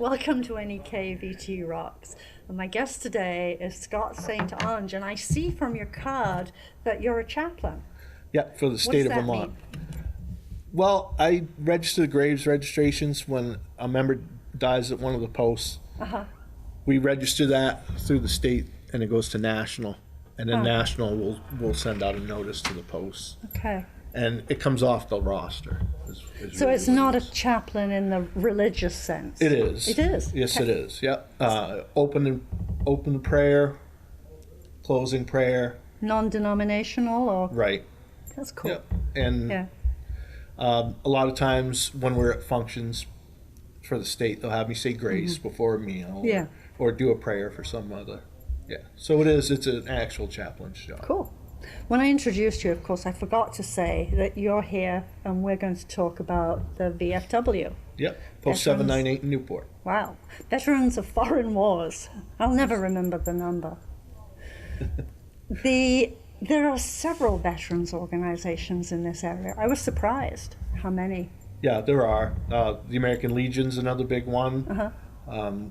Welcome to NEK VT Rocks. And my guest today is Scott St. Onge, and I see from your card that you're a chaplain. Yeah, for the state of Vermont. Well, I register the graves registrations when a member dies at one of the posts. We register that through the state, and it goes to national, and then national will send out a notice to the posts. Okay. And it comes off the roster. So it's not a chaplain in the religious sense. It is. It is. Yes, it is. Yep. Open prayer, closing prayer. Non-denominational or? Right. That's cool. Yep. And a lot of times when we're at functions for the state, they'll have me say grace before a meal, or do a prayer for some other. Yeah. So it is. It's an actual chaplain's job. Cool. When I introduced you, of course, I forgot to say that you're here and we're going to talk about the VFW. Yep, Post 798 in Newport. Wow. Veterans of Foreign Wars. I'll never remember the number. There are several veterans organizations in this area. I was surprised how many. Yeah, there are. The American Legion's another big one.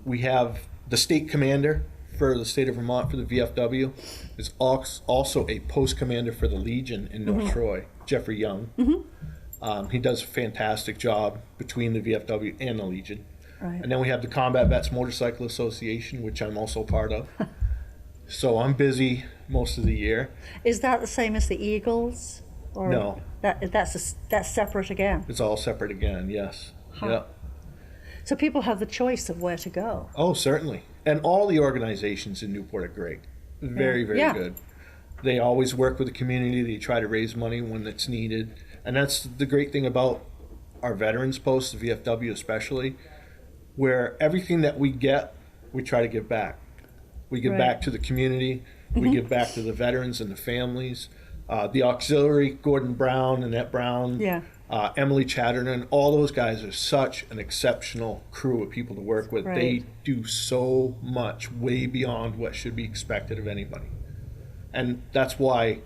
We have the state commander for the state of Vermont for the VFW is also a post commander for the Legion in North Troy, Jeffrey Young. He does a fantastic job between the VFW and the Legion. Right. And then we have the Combat Vets Motorcycle Association, which I'm also part of. So I'm busy most of the year. Is that the same as the Eagles? Or no. That's separate again? It's all separate again, yes. Yeah. So people have the choice of where to go. Oh, certainly. And all the organizations in Newport are great. Very, very good. They always work with the community. They try to raise money when it's needed. And that's the great thing about our veterans posts, the VFW especially, where everything that we get, we try to give back. We give back to the community. We give back to the veterans and the families. The auxiliary, Gordon Brown, Annette Brown, Emily Chatterton, all those guys are such an exceptional crew of people to work with. They do so much, way beyond what should be expected of anybody. And that's why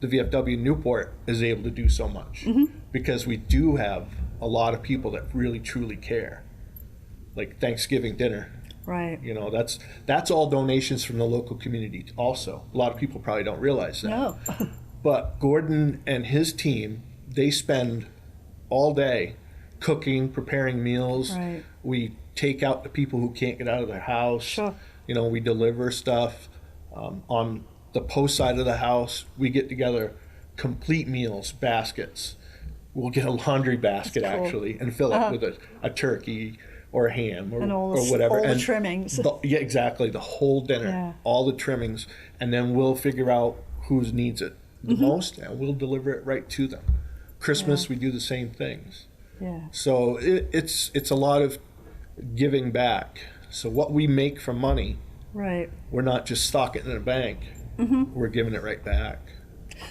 the VFW Newport is able to do so much, because we do have a lot of people that really, truly care. Like Thanksgiving dinner. Right. You know, that's all donations from the local community also. A lot of people probably don't realize that. No. But Gordon and his team, they spend all day cooking, preparing meals. Right. We take out the people who can't get out of their house. Sure. You know, we deliver stuff. On the post side of the house, we get together complete meals, baskets. We'll get a laundry basket actually and fill it with a turkey or a ham or whatever. All the trimmings. Exactly, the whole dinner, all the trimmings. And then we'll figure out who needs it the most, and we'll deliver it right to them. Christmas, we do the same things. Yeah. So it's a lot of giving back. So what we make from money, we're not just stocking it in a bank. We're giving it right back.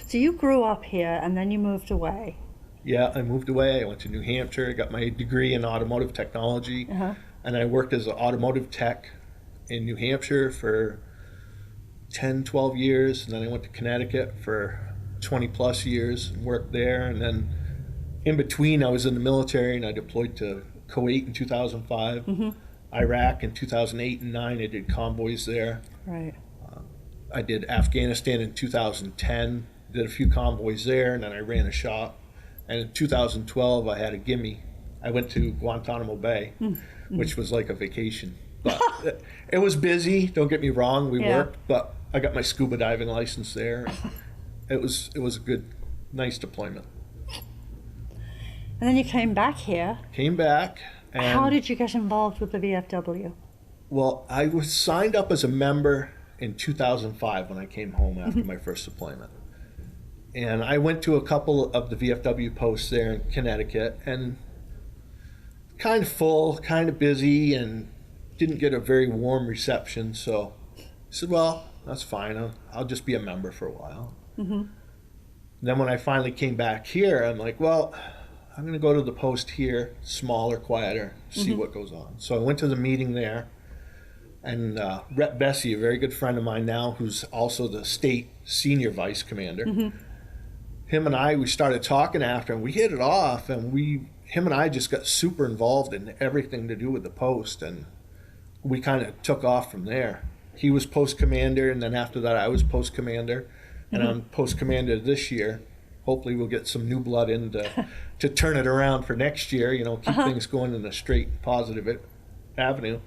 So you grew up here and then you moved away. Yeah, I moved away. I went to New Hampshire. I got my degree in automotive technology, and I worked as an automotive tech in New Hampshire for 10, 12 years, and then I went to Connecticut for 20 plus years and worked there. And then in between, I was in the military, and I deployed to Kuwait in 2005, Iraq in 2008 and 9. I did convoys there. Right. I did Afghanistan in 2010, did a few convoys there, and then I ran a shop. And in 2012, I had a gimme. I went to Guantanamo Bay, which was like a vacation. But it was busy, don't get me wrong, we worked, but I got my scuba diving license there. It was a good, nice deployment. And then you came back here. Came back. And how did you get involved with the VFW? Well, I was signed up as a member in 2005 when I came home after my first deployment. And I went to a couple of the VFW posts there in Connecticut, and kind of full, kind of busy, and didn't get a very warm reception. So I said, well, that's fine. I'll just be a member for a while. Then when I finally came back here, I'm like, well, I'm going to go to the post here, smaller, quieter, see what goes on. So I went to the meeting there, and Rep Bessie, a very good friend of mine now, who's also the state senior vice commander, him and I, we started talking after, and we hit it off, and we him and I just got super involved in everything to do with the post, and we kind of took off from there. He was post commander, and then after that I was post commander, and I'm post commander this year. Hopefully we'll get some new blood in to turn it around for next year, you know, keep things going in a straight, positive avenue.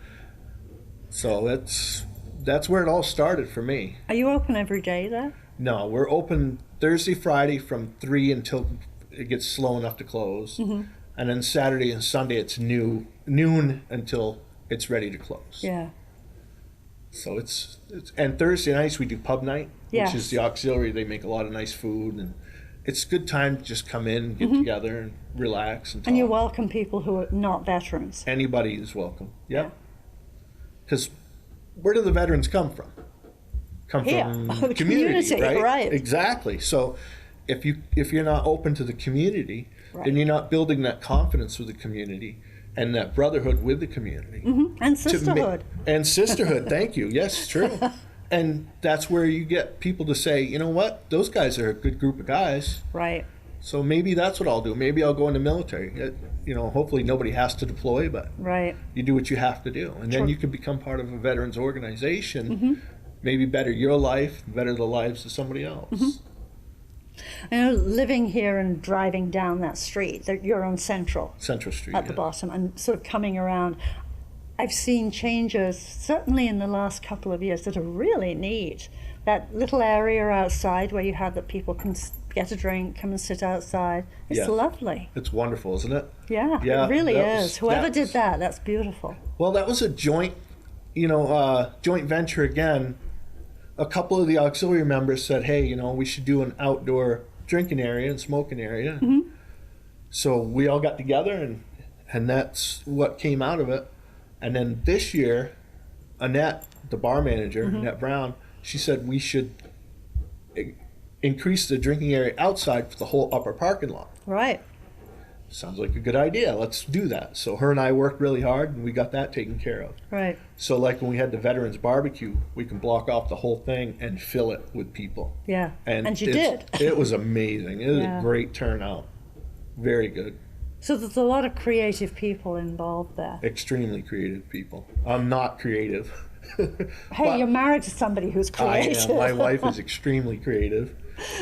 So that's where it all started for me. Are you open every day there? No, we're open Thursday, Friday from 3 until it gets slow enough to close. And then Saturday and Sunday it's noon until it's ready to close. Yeah. So it's and Thursday nights we do pub night, Yes. which is the auxiliary. They make a lot of nice food, and it's a good time to just come in, get together, and relax and talk. And you welcome people who are not veterans. Anybody is welcome. Yep. Because where do the veterans come from? Come Here. from The community, community, right. Exactly. So if you're not open to the community, Right. then you're not building that confidence with the community and that brotherhood with the community. And sisterhood. And sisterhood, thank you. Yes, true. And that's where you get people to say, you know what, those guys are a good group of guys. Right. So maybe that's what I'll do. Maybe I'll go in the military. You know, hopefully nobody has to deploy, but Right. you do what you have to do. And then Sure. you can become part of a veterans organization, maybe better your life, better the lives of somebody else. I know, living here and driving down that street, that you're on Central Street. at the bottom, and sort of coming around, I've seen changes, certainly in the last couple of years, that are really neat. That little area outside where you have that people can get a drink, come and sit outside. It's Yeah. lovely. It's wonderful, isn't it? Yeah, Yeah, it really that was- is. Whoever that did was- that, that's beautiful. Well, that was a joint venture again. A couple of the auxiliary members said, hey, you know, we should do an outdoor drinking area and smoking area. So we all got together, and that's what came out of it. And then this year, Annette, the bar manager, Annette Brown, she said we should increase the drinking area outside for the whole upper parking lot. Right. Sounds like a good idea. Let's do that. So her and I worked really hard, and we got that taken care of. Right. So like when we had the Veterans Barbecue, we can block off the whole thing and fill it with people. Yeah. And you it's- did. It was amazing. It was Yeah. a great turnout. Very good. So there's a lot of creative people involved there. Extremely creative people. I'm not creative. Hey, you're married to somebody who's creative. I am. My wife is extremely creative.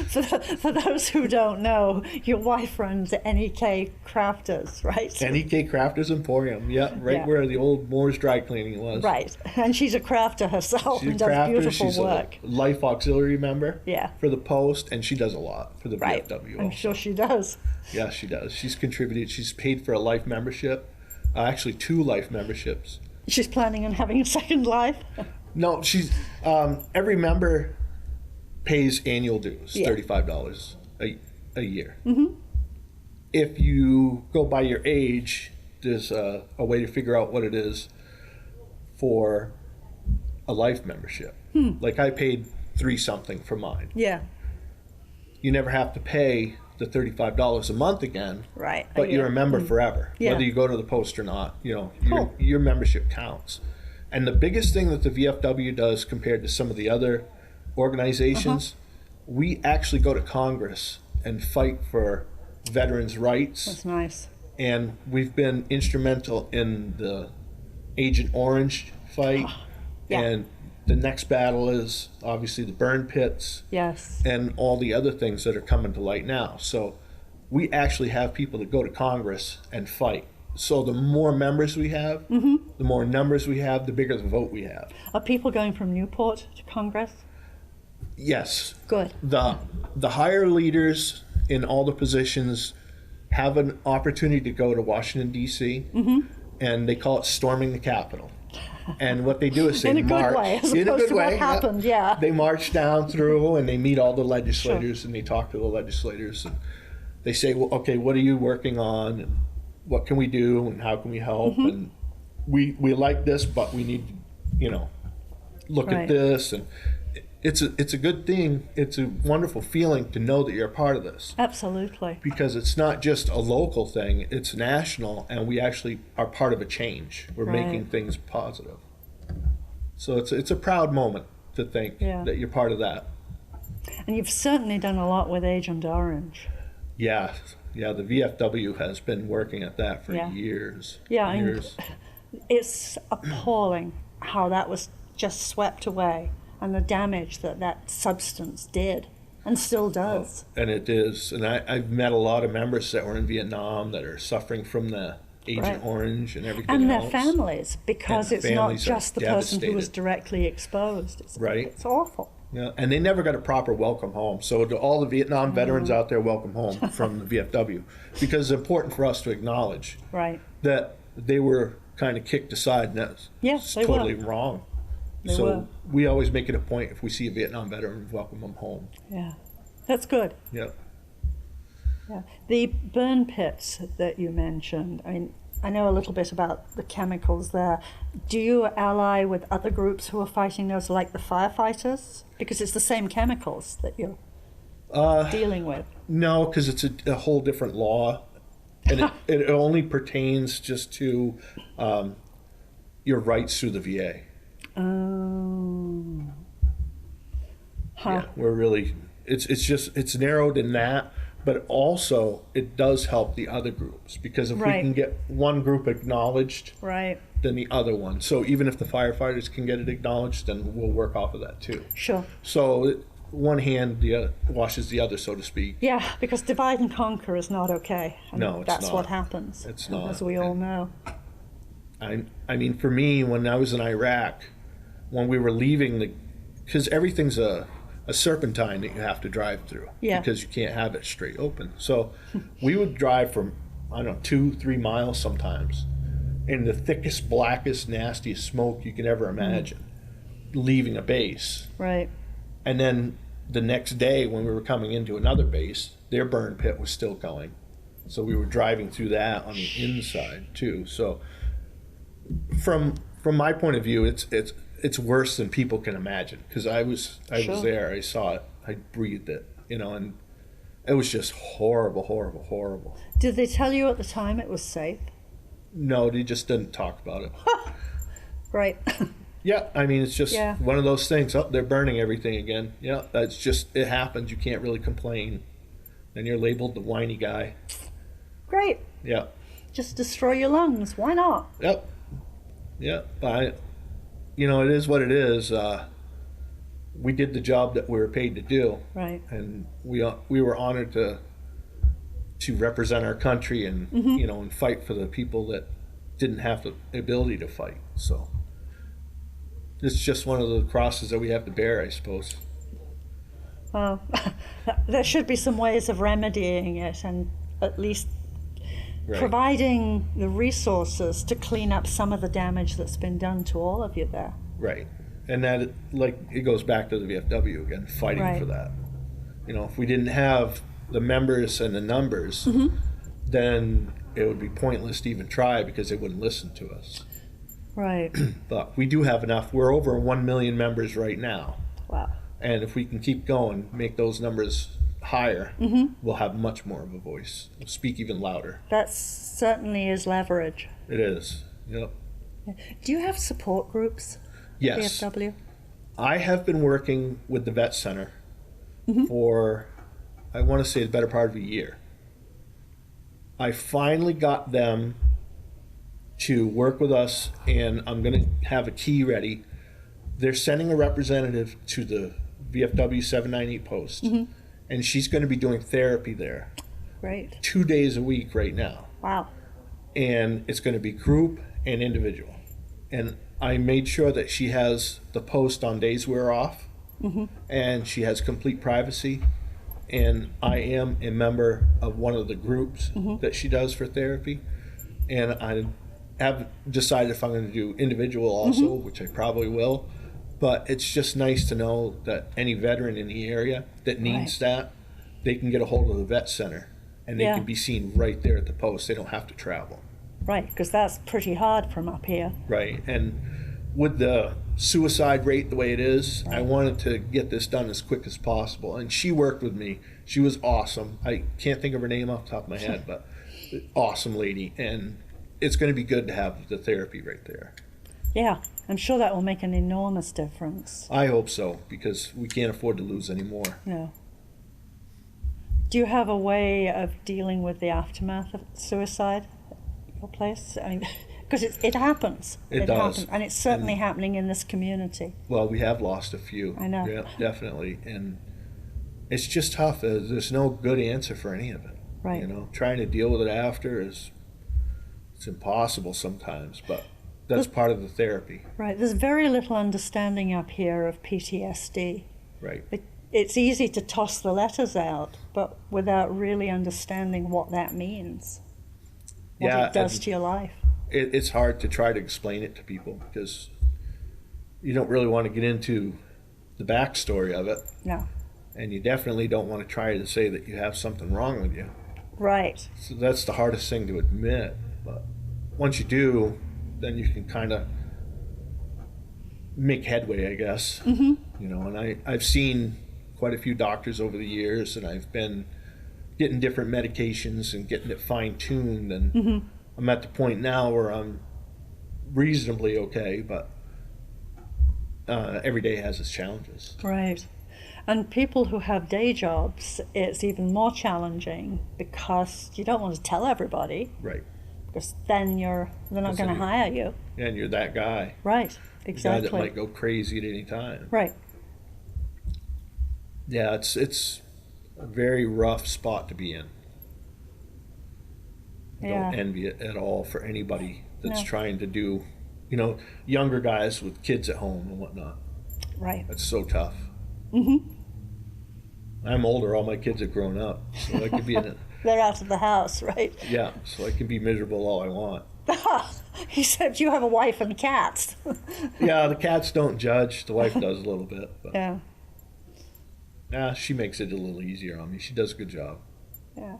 For those who don't know, your wife runs NEK Crafters, right? NEK Crafters Emporium. Yeah, right Yeah. where the old Moore's Dry Cleaning was. Right. And she's a crafter herself She's and a does crafter. beautiful She's work. a life auxiliary member Yeah. for the post, and she does a lot for the Right. V.F.W. I'm also. sure she does. Yeah, she does. She's contributed. She's paid for a life membership. Actually, 2 life memberships. She's planning on having a second life. No, she's every member pays annual dues, Yeah. $35 a year. If you go by your age, there's a way to figure out what it is for a life membership. Like I paid 3 something for mine. Yeah. You never have to pay the $35 a month again, Right. but you're a member forever, Yeah. whether you go to the post or not. You know, Cool. your membership counts. And the biggest thing that the VFW does compared to some of the other organizations, we actually go to Congress and fight for veterans' rights. That's nice. And we've been instrumental in the Agent Orange fight. Yeah. And the next battle is obviously the burn pits Yes. and all the other things that are coming to light now. So we actually have people that go to Congress and fight. So the more members we have, the more numbers we have, the bigger the vote we have. Are people going from Newport to Congress? Yes, Good. the higher leaders in all the positions have an opportunity to go to Washington, D.C., and they call it storming the Capitol. And what they do is they In a good march. way, as in a opposed good to what way, happened, yeah. They march down through and they meet all the legislators and they talk to the legislators and they say, well, okay, what are you working on and what can we do and how can we help? And we like this, but we need to, look Right. at this. And it's a good thing. It's a wonderful feeling to know that you're a part of this. Absolutely. Because it's not just a local thing, it's national, and we actually are part of a change. We're Right. making things positive. So it's a proud moment to think Yeah. that you're part of that. And you've certainly done a lot with Agent Orange. Yeah, Yeah, the VFW has been working at that for Yeah. years. Yeah, years. and it's appalling how that was just swept away and the damage that that substance did and still does. And it is. And I've met a lot of members that were in Vietnam that are suffering from the Agent Right. Orange and everything And else. their families, because And it's their not families are just the person who was devastated. directly exposed. It's, Right. It's awful. Yeah, and they never got a proper welcome home. So to all the Vietnam veterans out there, welcome home from the VFW. Because it's important for us to acknowledge Right. that they were kind of kicked aside, and that's Yes, they totally were. wrong. They So were. we always make it a point, if we see a Vietnam veteran, welcome them home. Yeah. That's good. Yeah. Yeah. The burn pits that you mentioned, I mean, I know a little bit about the chemicals there. Do you ally with other groups who are fighting those, like the firefighters? Because it's the same chemicals that you're dealing with. No, because it's a whole different law. And it only pertains just to your rights through the VA. Oh. Huh. Yeah, we're really, it's narrowed in that, but also it does help the other groups, because if Right. we can get one group acknowledged, Right. then the other one. So even if the firefighters can get it acknowledged, then we'll work off of that too. Sure. So one hand washes the other, so to speak. Yeah, because divide and conquer is not okay. And No, it's that's not. what happens. It's not. As we all know. I mean, for me, when I was in Iraq, when we were leaving because everything's a serpentine that you have to drive through. Yeah. Because you can't have it straight open. So we would drive from, I don't know, 2-3 miles sometimes, in the thickest, blackest, nastiest smoke you can ever imagine, leaving a base. Right. And then the next day, when we were coming into another base, their burn pit was still going. So we were driving through that on the inside too. So from my point of view, it's worse than people can imagine, because I was Sure. there, I saw it, I breathed it, and it was just horrible, horrible, horrible. Did they tell you at the time it was safe? No, they just didn't talk about it. Right. Yeah, I mean, it's just Yeah. one of those things. Oh, they're burning everything again. Yeah, that's just, it happens. You can't really complain. Then you're labeled the whiny guy. Great. Yeah. Just destroy your lungs. Why not? Yep. Yeah. But it is what it is. We did the job that we were paid to do, Right. and we were honored to represent our country and and fight for the people that didn't have the ability to fight. So it's just one of the crosses that we have to bear, I suppose. Well, there should be some ways of remedying it, and at least Right. providing the resources to clean up some of the damage that's been done to all of you there. Right. And that, it goes back to the VFW again, fighting Right. for that. If we didn't have the members and the numbers, then it would be pointless to even try, because they wouldn't listen to us. Right. But we do have enough. We're over 1 million members right now. Wow. And if we can keep going, make those numbers higher, we'll have much more of a voice. We'll speak even louder. That certainly is leverage. It is. Yep. Do you have support groups? Yes. VFW? I have been working with the Vet Center for, I want to say, the better part of a year. I finally got them to work with us, and I'm going to have a key ready. They're sending a representative to the VFW 798 post, and she's going to be doing therapy there Great. 2 days a week right now. Wow. And it's going to be group and individual. And I made sure that she has the post on days we're off, and she has complete privacy. And I am a member of one of the groups that she does for therapy. And I have decided if I'm going to do individual also, which I probably will. But it's just nice to know that any veteran in the area that needs that, they can get a hold of the Vet Center, and they Yeah. can be seen right there at the post. They don't have to travel. Right, because that's pretty hard from up here. Right. And with the suicide rate the way it is, I wanted to get this done as quick as possible. And she worked with me. She was awesome. I can't think of her name off the top of my head, but awesome lady. And it's going to be good to have the therapy right there. Yeah, I'm sure that will make an enormous difference. I hope so, because we can't afford to lose any more. Yeah. Do you have a way of dealing with the aftermath of suicide at your place? I mean, because it happens. It does. happens, and it's certainly happening in this community. Well, we have lost a few. I know. Yeah, definitely. And it's just tough. There's no good answer for any of it. Right. You know, trying to deal with it after it's impossible sometimes, but that's part of the therapy. Right. There's very little understanding up here of PTSD. Right. It's easy to toss the letters out, but without really understanding what that means, what it does to your life. It's hard to try to explain it to people because you don't really want to get into the backstory of it. No. And you definitely don't want to try to say that you have something wrong with you. Right. So that's the hardest thing to admit. But once you do, then you can kind of make headway, I guess. Mm-hmm. You know, and I've seen quite a few doctors over the years, and I've been getting different medications and getting it fine-tuned, and mm-hmm. I'm at the point now where I'm reasonably okay, but every day has its challenges. Right. And people who have day jobs, it's even more challenging because you don't want to tell everybody. Right. Because then they're not going to hire you. And you're that guy. Right. Exactly. The guy that might go crazy at any time. Right. Yeah, it's a very rough spot to be in. I don't envy it at all for anybody that's trying to do, you know, younger guys with kids at home and whatnot. Right. That's so tough. Mm-hmm. I'm older. All my kids have grown up, so I could be in it. They're out of the house, right? Yeah, so I can be miserable all I want. Except you have a wife and cats. Yeah, the cats don't judge. The wife does a little bit. But yeah. Yeah, she makes it a little easier on me. She does a good job. Yeah.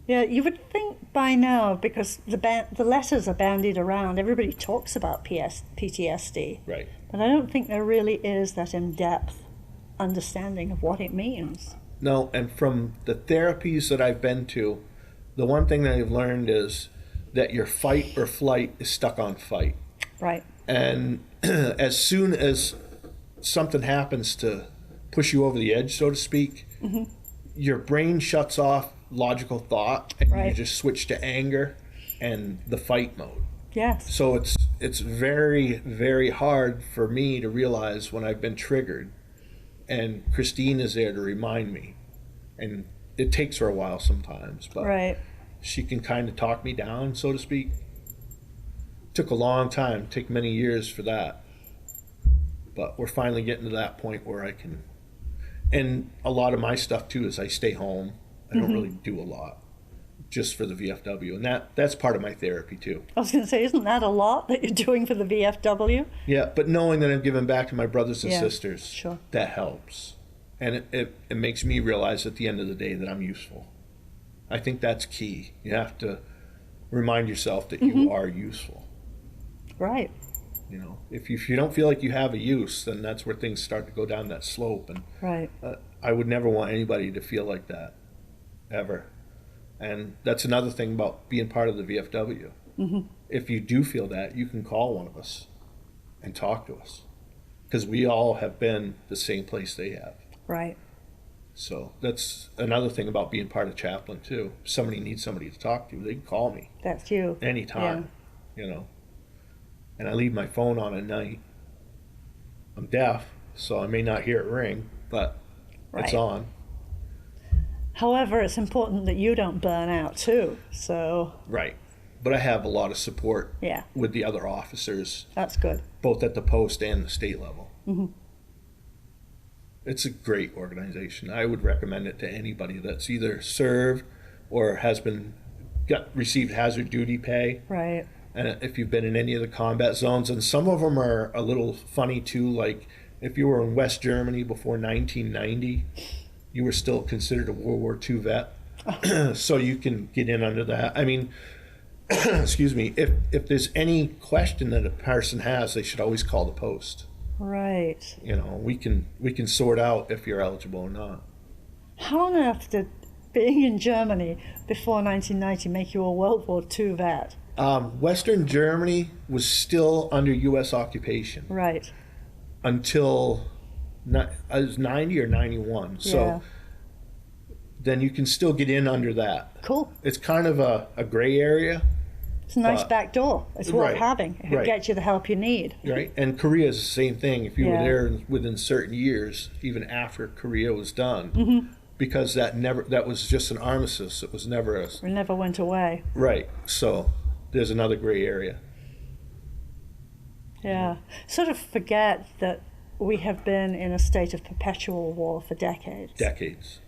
Yeah, you would think by now, because the letters are bandied around, everybody talks about PTSD. Right. But I don't think there really is that in-depth understanding of what it means. No, and from the therapies that I've been to, the one thing that I've learned is that your fight or flight is stuck on fight. Right. And as soon as something happens to push you over the edge, so to speak, mm-hmm. your brain shuts off logical thought and right. you just switch to anger and the fight mode. Yes. So it's very, very hard for me to realize when I've been triggered, and Christine is there to remind me. And it takes her a while sometimes, but right. she can kind of talk me down, so to speak. Took a long time, took many years for that. But we're finally getting to that point where I can. And a lot of my stuff too is I stay home. I don't mm-hmm. really do a lot, just for the VFW, and that's part of my therapy too. I was going to say, isn't that a lot that you're doing for the VFW? Yeah, but knowing that I'm giving back to my brothers and sisters, sure. that helps, and it makes me realize at the end of the day that I'm useful. I think that's key. You have to remind yourself that mm-hmm. you are useful. Right. You know, if you don't feel like you have a use, then that's where things start to go down that slope. And right. I would never want anybody to feel like that, ever. And that's another thing about being part of the VFW. Mm-hmm. If you do feel that, you can call one of us and talk to us, because we all have been the same place they have. Right. So that's another thing about being part of Chaplain too. If somebody needs somebody to talk to, they can call me. That's you. Anytime. Yeah. You know. And I leave my phone on at night. I'm deaf, so I may not hear it ring, but it's on. However, it's important that you don't burn out too. So. Right. But I have a lot of support yeah. with the other officers. That's good. Both at the post and the state level. Mm-hmm. It's a great organization. I would recommend it to anybody that's either served or has received hazard duty pay. Right. And if you've been in any of the combat zones, and some of them are a little funny too, like if you were in West Germany before 1990, you were still considered a World War II vet. So you can get in under that. I mean, excuse me, if there's any question that a person has, they should always call the post. Right. You know, we can sort out if you're eligible or not. How on earth did being in Germany before 1990 make you a World War II vet? Western Germany was still under U.S. occupation. Right. Until it was 90 or 91. So then you can still get in under that. Cool. It's kind of a gray area. It's a nice back door. It's worth having. It can get you the help you need. Right. And Korea is the same thing. If you were there within certain years, even after Korea was done, because that was just an armistice. It was never a... It never went away. Right. So there's another gray area. Yeah. Sort of forget that we have been in a state of perpetual war for decades. Decades.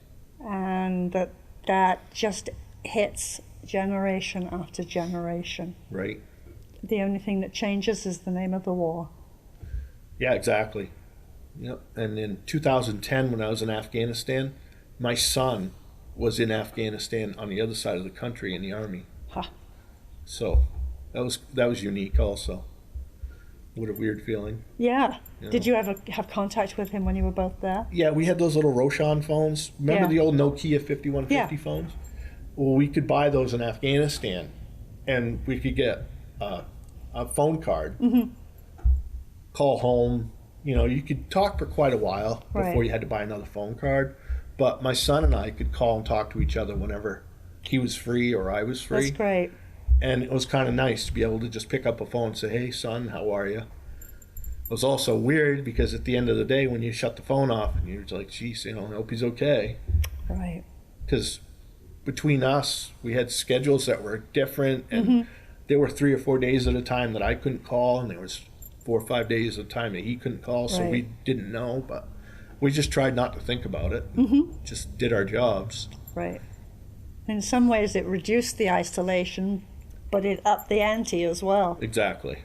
And that just hits generation after generation. Right. The only thing that changes is the name of the war. Yeah, exactly. Yep. And in 2010, when I was in Afghanistan, my son was in Afghanistan on the other side of the country in the Army. Huh. So that was unique also. What a weird feeling. Yeah. Did you ever have contact with him when you were both there? Yeah, we had those little Roshan phones. Remember the old Nokia 5150 phones? Well, we could buy those in Afghanistan, and we could get a phone card, call home. You know, you could talk for quite a while before you had to buy another phone card. But my son and I could call and talk to each other whenever he was free or I was free. That's great. And it was kind of nice to be able to just pick up a phone and say, hey, son, how are you? It was also weird because at the end of the day, when you shut the phone off, and you're like, geez, I hope he's okay. Right. Because between us, we had schedules that were different, and there were 3 or 4 days at a time that I couldn't call, and there was 4 or 5 days at a time that he couldn't call, so we didn't know, but we just tried not to think about it. Just did our jobs. Right. In some ways, it reduced the isolation, but it upped the ante as well. Exactly.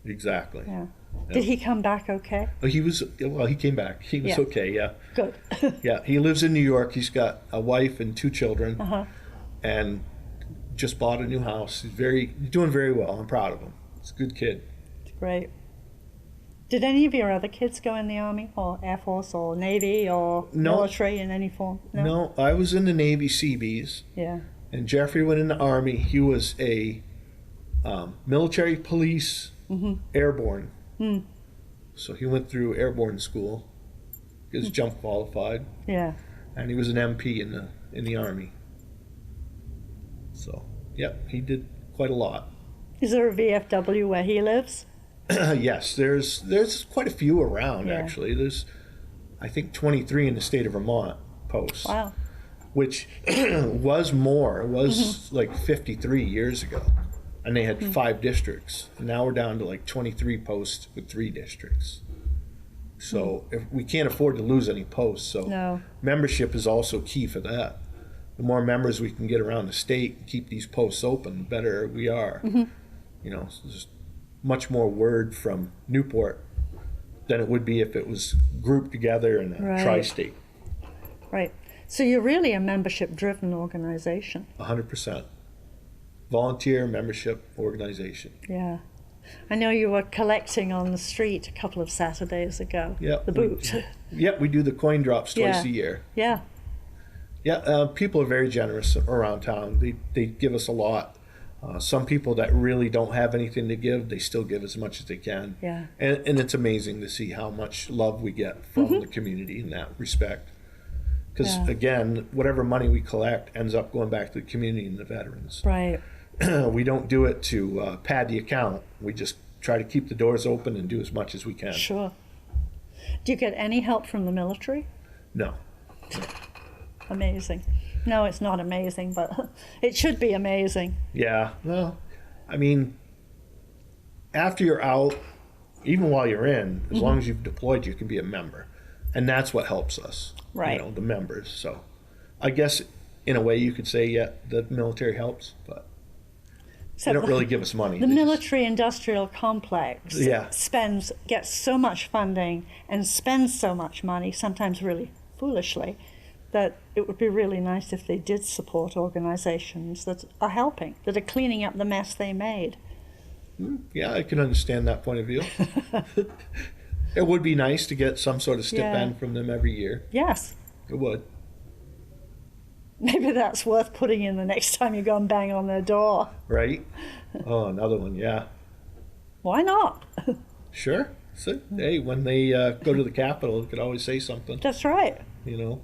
Yeah. Did he come back okay? He came back. He was okay, yeah. Good. Yeah, he lives in New York. He's got a wife and 2 children, and just bought a new house. He's doing very well. I'm proud of him. He's a good kid. Great. Did any of your other kids go in the Army or Air Force or Navy or military in any form? No, I was in the Navy Seabees. Yeah. And Jeffrey went in the Army. He was a military police airborne. So he went through airborne school. He was jump qualified. Yeah. And he was an MP in the Army. So, he did quite a lot. Is there a VFW where he lives? Yes, there's quite a few around, actually. There's, I think, 23 in the state of Vermont posts. Wow. Which was like 53 years ago. And they had 5 districts. And now we're down to like 23 posts with 3 districts. So if we can't afford to lose any posts. So membership is also key for that. The more members we can get around the state and keep these posts open, the better we are. You know, so there's much more word from Newport than it would be if it was grouped together in a tri-state. Right. So you're really a membership-driven organization. 100%. Volunteer membership organization. Yeah. I know you were collecting on the street a couple of Saturdays ago. Yeah. The boot. We do the coin drops twice a year. Yeah. Yeah, people are very generous around town. They give us a lot. Some people that really don't have anything to give, they still give as much as they can. Yeah. And it's amazing to see how much love we get from the community in that respect. Because, again, whatever money we collect ends up going back to the community and the veterans. Right. We don't do it to pad the account. We just try to keep the doors open and do as much as we can. Sure. Do you get any help from the military? No. Amazing. No, it's not amazing, but it should be amazing. Yeah. Well, I mean, after you're out, even while you're in, as long as you've deployed, you can be a member. And that's what helps us. Right. You know, the members. So I guess in a way you could say, the military helps, but they don't really give us money. The military-industrial complex gets so much funding and spends so much money, sometimes really foolishly, that it would be really nice if they did support organizations that are helping, that are cleaning up the mess they made. Yeah, I can understand that point of view. It would be nice to get some sort of stipend from them every year. Yes. It would. Maybe that's worth putting in the next time you go and bang on their door. Right? Oh, another one, yeah. Why not? Sure. So, hey, when they go to the Capitol, they could always say something. That's right. You know?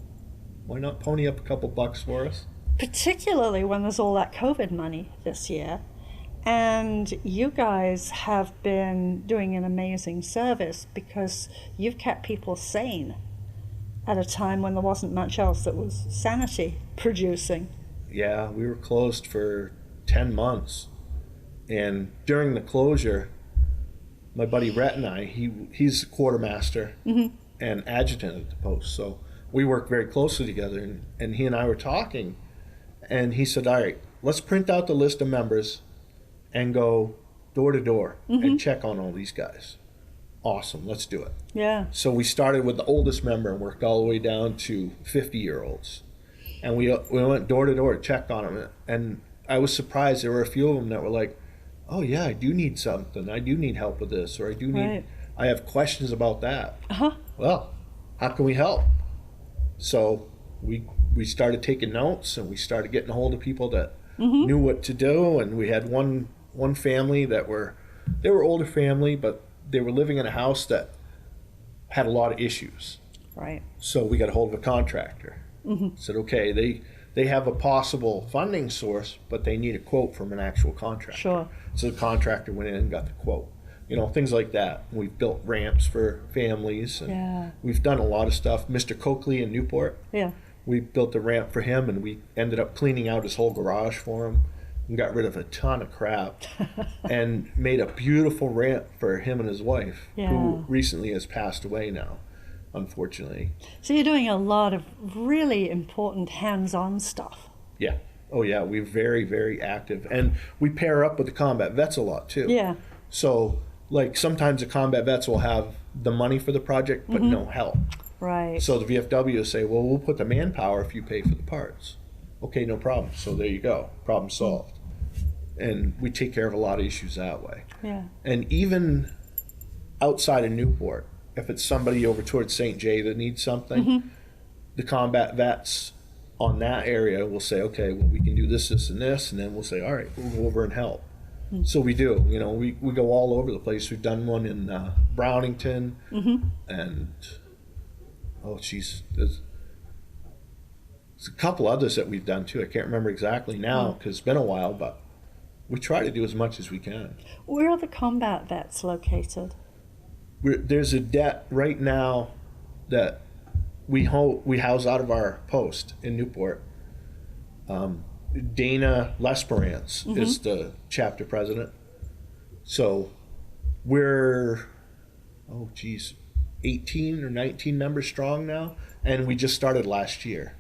Why not pony up a couple bucks for us? Particularly when there's all that COVID money this year. And you guys have been doing an amazing service because you've kept people sane at a time when there wasn't much else that was sanity producing. Yeah, we were closed for 10 months. And during the closure, my buddy Rhett and I, he's quartermaster and adjutant at the post. So we work very closely together. And he and I were talking. And he said, all right, let's print out the list of members and go door to door and check on all these guys. Awesome, let's do it. Yeah. So we started with the oldest member and worked all the way down to 50-year-olds. And we went door to door to check on them. And I was surprised there were a few of them that were like, oh yeah, I do need something. I do need help with this, or I have questions about that. Well, how can we help? So we started taking notes, and we started getting a hold of people that knew what to do. And we had one family they were older family, but they were living in a house that had a lot of issues. Right. So we got a hold of a contractor. Said, okay, they have a possible funding source, but they need a quote from an actual contractor. Sure. So the contractor went in and got the quote. You know, things like that. We've built ramps for families. And we've done a lot of stuff. Mr. Coakley in Newport. Yeah. We built a ramp for him, and we ended up cleaning out his whole garage for him and got rid of a ton of crap and made a beautiful ramp for him and his wife, who recently has passed away now, unfortunately. So you're doing a lot of really important hands-on stuff. Yeah. Oh, yeah. We're very, very active. And we pair up with the combat vets a lot, too. Yeah. So, like, sometimes the combat vets will have the money for the project, but no help. Right. So the VFW will say, well, we'll put the manpower if you pay for the parts. Okay, no problem. So there you go. Problem solved. And we take care of a lot of issues that way. Yeah. And even outside of Newport, if it's somebody over towards St. Jay that needs something, the combat vets on that area will say, okay, well, we can do this, this, and this. And then we'll say, all right, we'll go over and help. So we do. You know, we go all over the place. We've done one in Brownington and... oh, geez, there's a couple others that we've done too. I can't remember exactly now because it's been a while, but we try to do as much as we can. Where are the combat vets located? There's a det right now that we house out of our post in Newport. Dana Lesperance is the chapter president. So we're, 18 or 19 members strong now, and we just started last year.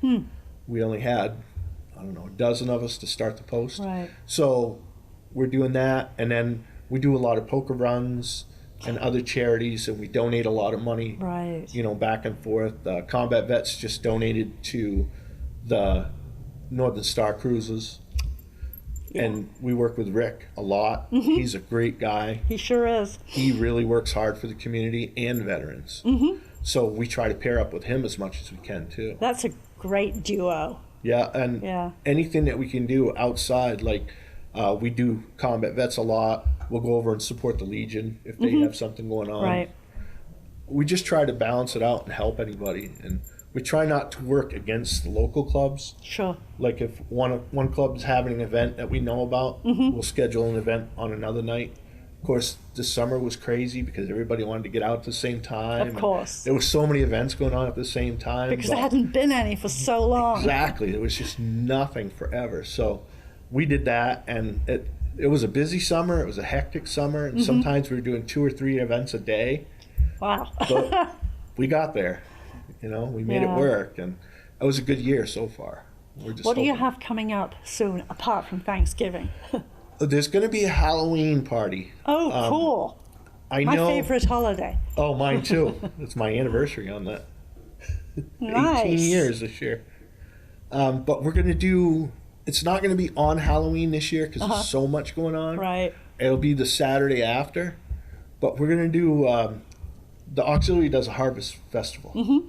We only had, I don't know, a dozen of us to start the post. Right. So we're doing that, and then we do a lot of poker runs and other charities, and we donate a lot of money, you know, back and forth. Combat Vets just donated to the Northern Star Cruises. And we work with Rick a lot. He's a great guy. He sure is. He really works hard for the community and veterans. So we try to pair up with him as much as we can, too. That's a great duo. Yeah, and anything that we can do outside, like we do combat vets a lot. We'll go over and support the Legion if they have something going on. Right. We just try to balance it out and help anybody. And we try not to work against the local clubs. Sure. Like if one club is having an event that we know about, we'll schedule an event on another night. Of course, this summer was crazy because everybody wanted to get out at the same time. Of course. There were so many events going on at the same time. Because there hadn't been any for so long. Exactly. There was just nothing forever. So we did that, and it was a busy summer. It was a hectic summer, and sometimes we were doing 2 or 3 events a day. Wow. But we got there. You know, we made it work, and it was a good year so far. We're just what do you hoping. have coming up soon, apart from Thanksgiving? There's going to be a Halloween party. Oh, cool. I My know. favorite holiday. Oh, mine too. It's my anniversary on that. Nice. 18 years this year. But we're going to do, it's not going to be on Halloween this year because there's so much going on. Right. It'll be the Saturday after. But we're going to do, the auxiliary does a harvest festival.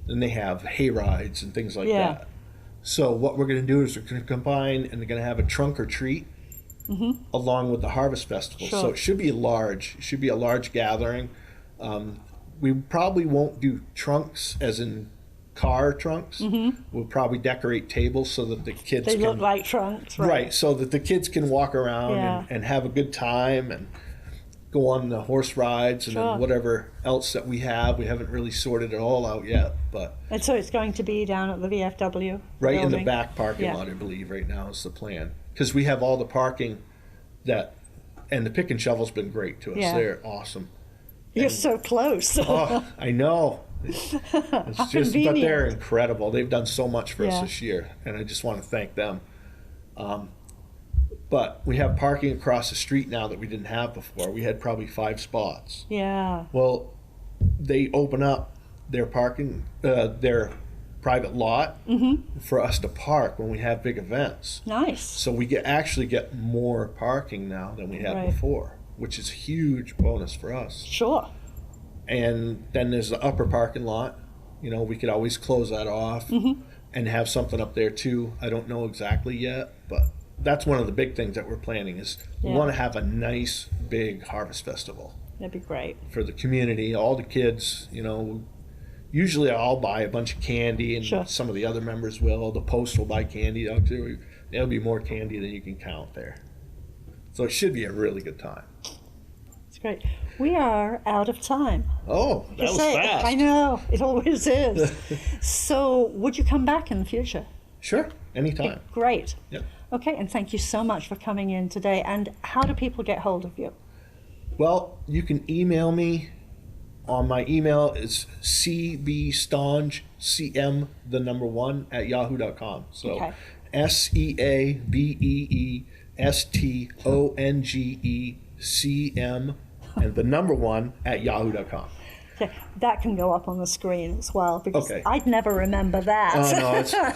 And they have hay rides and things like that. So what we're going to do is we're going to combine, and they're going to have a trunk or treat along with the harvest festival. Sure. So it should be large. It should be a large gathering. We probably won't do trunks as in car trunks. We'll probably decorate tables so that the kids They can look like trunks, right? right, so that the kids can walk around Yeah. and have a good time and go on the horse rides and Sure. then whatever else that we have. We haven't really sorted it all out yet, but And so it's going to be down at the VFW right in the building? back parking Yeah. lot, I believe, right now is the plan. Because we have all the parking and the pick and shovel's been great to us. Yeah. They're awesome. You're so close. Oh, I know. It's just, but they're convenient. incredible. They've done so much for us Yeah. this year, and I just want to thank them. But we have parking across the street now that we didn't have before. We had probably 5 spots. Yeah. Well, they open up their parking, their private lot for us to park when we have big events. Nice. So we actually get more parking now than we had Right. before, which is a huge bonus for us. Sure. And then there's the upper parking lot. You know, we could always close that off and have something up there too. I don't know exactly yet, but that's one of the big things that we're planning is we Yeah. want to have a nice big harvest festival That'd be great. for the community, all the kids. You know, usually I'll buy a bunch of candy and Sure. some of the other members will. The post will buy candy out too. There'll be more candy than you can count there. So it should be a really good time. It's great. We are out of time. Oh, that was Say, fast. I know, it always is. So would you come back in the future? Sure, anytime. Great. Yep. Okay, and thank you so much for coming in today. And how do people get hold of you? Well, you can email me. On my email is cbstonge, cm the number 1 at yahoo.com. So Okay. SEABEESTONGECM and the number 1 at yahoo.com. Okay, that can go up on the screen as well because Okay. I'd never remember that. Oh, no,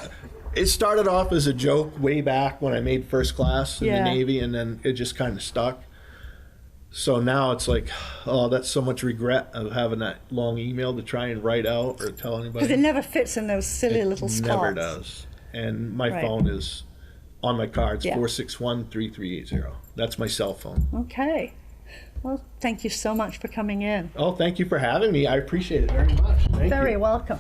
it started off as a joke way back when I made first class in Yeah. the Navy, and then it just kind of stuck. So now it's like, oh, that's so much regret of having that long email to try and write out or tell anybody. Because it never fits in those silly little spots. Never does. And my Right. phone is on my cards, Yeah. 461-3380. That's my cell phone. Okay. Well, thank you so much for coming in. Oh, thank you for having me. I appreciate it very much. Thank Very you. welcome.